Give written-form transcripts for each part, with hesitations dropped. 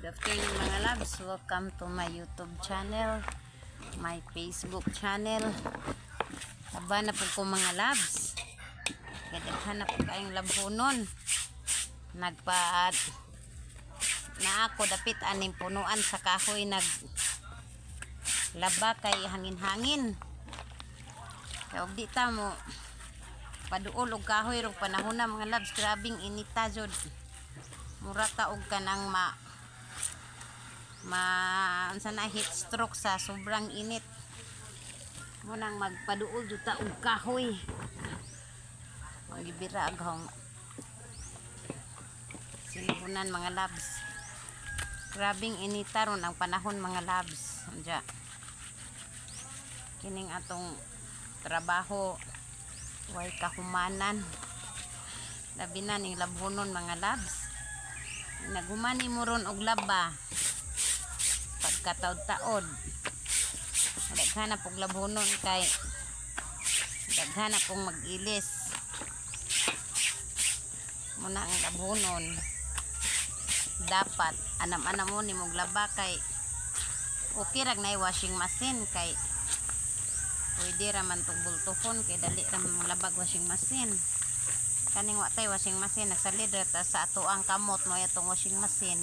Good afternoon mga loves, welcome to my YouTube channel, my Facebook channel. Aba na po ko mga loves, kadaghan po kayong labhonon. Nagpaad na ako dapit aning punuan sa kahoy, naglaba kay hangin-hangin. Kaya di ta mo paduol og kahoy rong panahon na mga loves, grabing inita jud. Mura ka og kanang unsa na heat stroke sa sobrang init. Munang magpaduol jud ta og kahoy. Magibira aghong silibunan mga loves. Grabing inita ron ang panahon mga loves. Anja kining atong trabaho way kahumanan. Labi na ning labhonon mga loves. Nagumani mo ron og laba pagkataod-taod. Daghan na pong labhonon kay daghan na pong mag-ilis. Muna ang labhonon dapat anam-anam mo ni mong laba kay okay rag na washing machine kay pwede raman tong bultuhon kay dali raman labag washing machine. Kaning wa tay washing machine nagsalid ta sa ato ang kamot mo itong washing machine.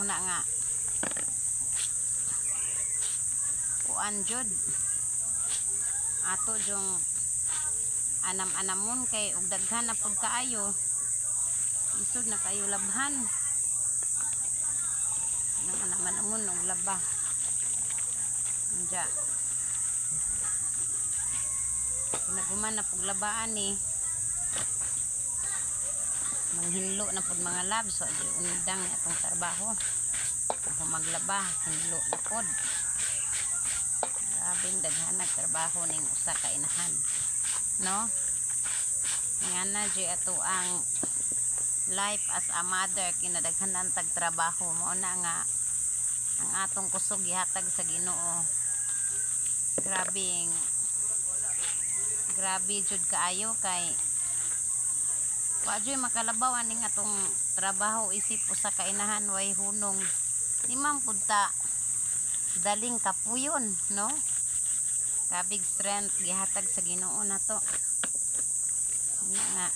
Muna nga kuan jud ato jung anam-anamon kay ug daghan na pud kaayo isod na kayo labhan anam-anamon og laba. Anja naguman na pug labaan ni manghinlo na pud mga labs. So di unidang atong trabaho ako maglaba hinlo na pud. Grabing daghan nagtrabaho ning usa ka inahan, no? Nga na di ato ang life as a mother, kinadaghanan tagtrabaho mo na nga ang atong kusog gihatag sa Ginoo. Grabe jud kaayo kay wa joy makalabaw aning atong trabaho isip usa ka inahan way hunong. Di man pud ta daling kapuyon, no? Kabig strength gihatag sa Ginoo nato. Nga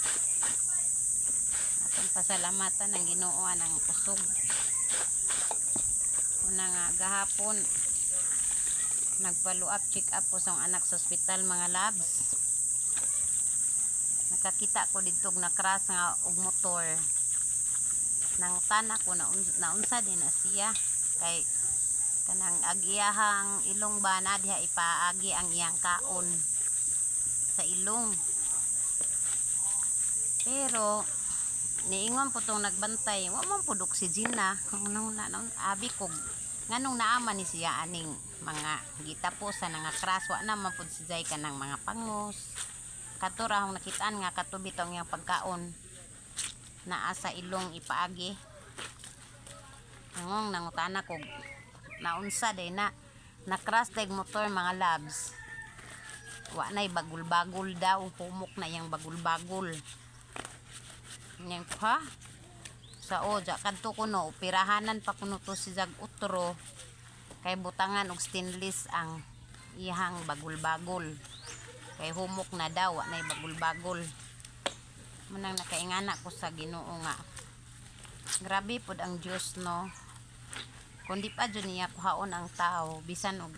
atong pasalamatan ang Ginoo ang kusog. Una nga gahapon nagpa-follow up check up po sa anak sa ospital mga labs. Nakakita ko dito na crash nga og motor. Nang tanak ko naunsa din na siya kay kanang agiyahang ilong ba na diha ipaagi ang iyang kaon sa ilong. Pero niingon po tong nagbantay wa man pud oxygen na abi ko nganong naama ni siya aning mga gitaposan nga crash wa na man pud sijay kanang mga pangos. Katura akong nakitaan nga katubi tong iyang pagkaon naa sa ilong ipaagi. Angong nangutana ko naunsa day na crash dag motor mga labs. Wa nay bagul-bagul daw, humok na yang bagul-bagul. Yang ha sa oja kadto kuno operahanan pa kuno to si jag utro kay butangan og stainless ang ihang bagul-bagul. Kay humok na daw, wa nay bagul-bagul. Munang nakaingana ko sa Ginoo nga grabe pud ang Dios, no? Kundi pa dyan niya kuhaon ang tao bisan og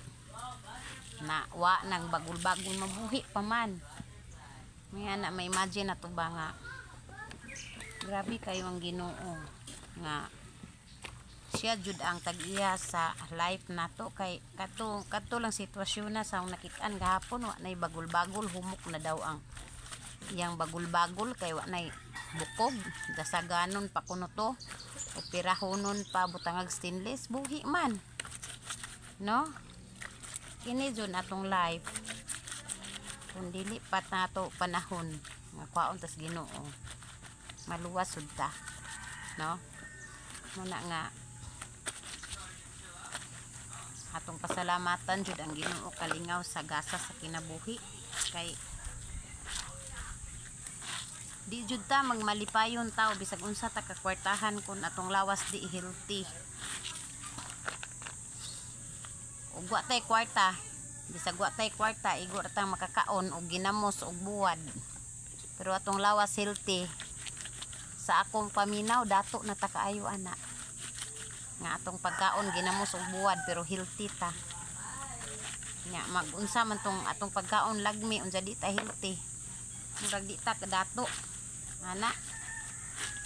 na wa nang bagul-bagul mabuhi pa man. May na may imagine na to ba nga grabe kayo ang Ginoo nga siya jud ang tag-iya sa life nato kay kadto lang sitwasyon na sa nakitaan gahapon wa nay bagul-bagul, humok na daw ang iyang bagul-bagul kay wa nay bukog dasaganon pa kuno to operahonon pa butangag stainless buhi man, no? Kini jud atong life kun dili pat nato panahon nga kwaon tas Ginoo maluwas sud ta, no? Muna nga atong pasalamatan jud ang Ginoo kalingaw sa gasa sa kinabuhi kay Di jud ta magmalipayon tao bisag unsa ta kakwartahan kun atong lawas di healthy. Ug wa tay kwarta, bisag wa tay kwarta igo ra tang makakaon og ginamos og buwad. Pero atong lawas healthy. Sa akong paminaw dato na ta kaayo ana. Nga atong pagkaon ginamos og buwad pero healthy ta. Nya mag-unsa man tong atong pagkaon lagmi unsa di ta healthy. Murag di ta kadato. Ana.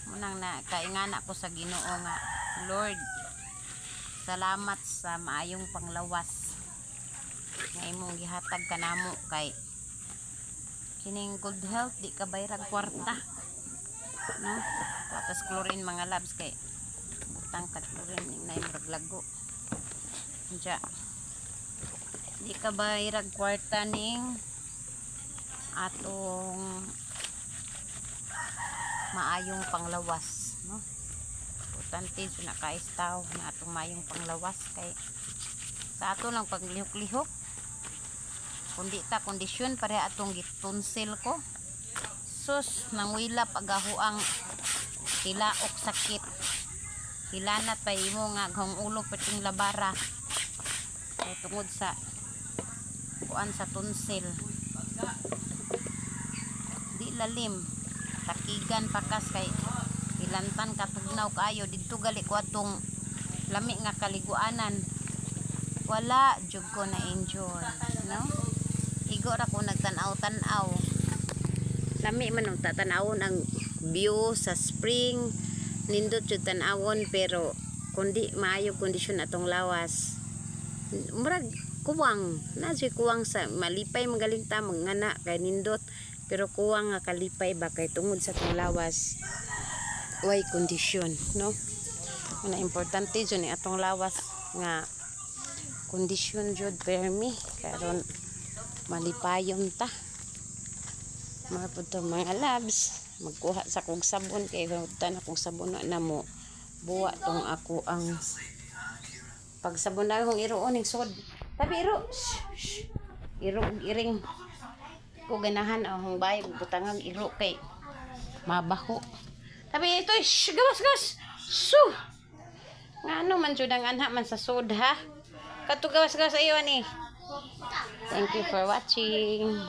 Munang na kaingana ko sa Ginoo nga Lord, salamat sa maayong panglawas nga imong gihatag kanamo kay kining good health di ka bayrag kwarta, no? Patas chlorine mga labs kay butang tag chlorine ning nay murag lago. Unsa di ka bayrag kwarta ning atong maayong panglawas, no? Importante so na kaistaw na atong maayong panglawas kay sa ato lang paglihok-lihok kundi ta kondisyon pare atong gitunsil ko sus nangwila pagaho ang tilaok sakit hilanat pa imo nga hong ulo pating labara kay tungod sa kuan sa tunsil di lalim takigan pakas kay ilantan katugnaw kayo didto gali ko atong lami nga kaliguanan wala jud ko na enjoy, no? Igo ra ko nagtan-aw lami man ang tatanawon ang view sa spring nindot jud tan-awon pero kundi maayo kondisyon atong lawas murag kuwang na si kuwang sa malipay magaling ta mangana kay nindot pero kuwang nga kalipay ba kay tungod sa atong lawas way kondisyon, no? Ana importante jud ni atong lawas nga kondisyon jud permi karon malipayon ta mga pudto mga labs magkuha sa kog sabon kay hutan akong sabon na mo buwa tong ako ang pagsabon na kong iroon ning sod tabi iro iro iring ko ganahan ang bayag butangag iro kay mabaho tabi ito gawas su ngano man jud ang anha man sa sod ha katugawas-gawas ayo ani. Thank you for watching.